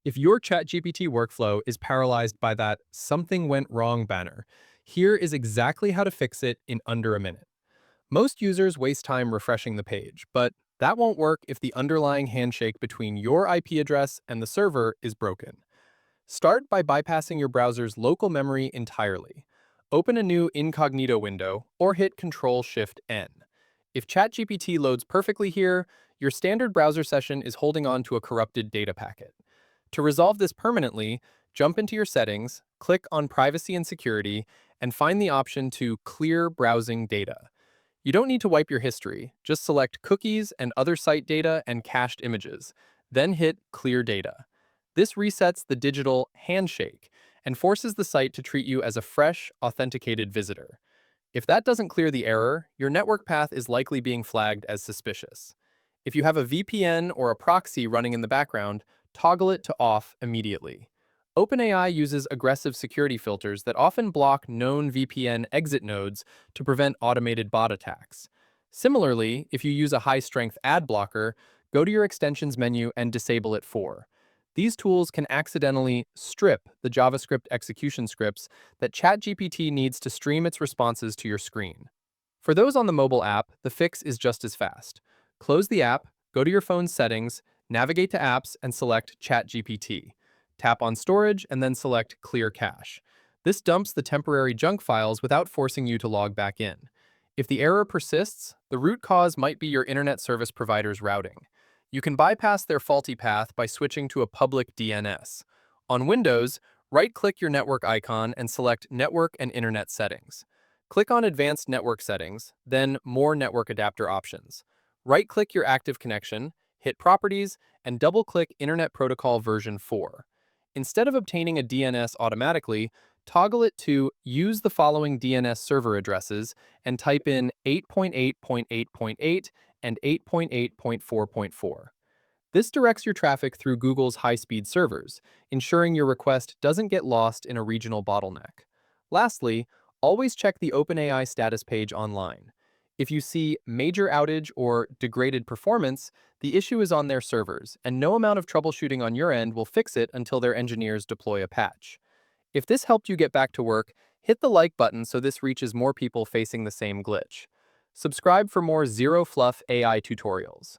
If your ChatGPT workflow is paralyzed by that something went wrong banner, here is exactly how to fix it in under a minute. Most users waste time refreshing the page, but that won't work if the underlying handshake between your IP address and the server is broken. Start by bypassing your browser's local memory entirely. Open a new incognito window or hit Ctrl-Shift-N. If ChatGPT loads perfectly here, your standard browser session is holding on to a corrupted data packet. To resolve this permanently, jump into your settings, click on Privacy and Security, and find the option to Clear Browsing Data. You don't need to wipe your history, just select cookies and other site data and cached images, then hit Clear Data. This resets the digital handshake and forces the site to treat you as a fresh, authenticated visitor. If that doesn't clear the error, your network path is likely being flagged as suspicious. If you have a VPN or a proxy running in the background, toggle it to off immediately. OpenAI uses aggressive security filters that often block known VPN exit nodes to prevent automated bot attacks. Similarly, if you use a high-strength ad blocker, go to your extensions menu and disable it for. These tools can accidentally strip the JavaScript execution scripts that ChatGPT needs to stream its responses to your screen. For those on the mobile app, the fix is just as fast. Close the app, go to your phone's settings, navigate to Apps, and select ChatGPT. Tap on Storage and then select Clear Cache. This dumps the temporary junk files without forcing you to log back in. If the error persists, the root cause might be your internet service provider's routing. You can bypass their faulty path by switching to a public DNS. On Windows, right-click your network icon and select Network and Internet Settings. Click on Advanced Network Settings, then More Network Adapter Options. Right-click your active connection, hit Properties, and double-click Internet Protocol version 4. Instead of obtaining a DNS automatically, toggle it to Use the following DNS server addresses and type in 8.8.8.8 and 8.8.4.4. This directs your traffic through Google's high-speed servers, ensuring your request doesn't get lost in a regional bottleneck. Lastly, always check the OpenAI status page online. If you see major outage or degraded performance, the issue is on their servers, and no amount of troubleshooting on your end will fix it until their engineers deploy a patch. If this helped you get back to work, hit the like button so this reaches more people facing the same glitch. Subscribe for more zero-fluff AI tutorials.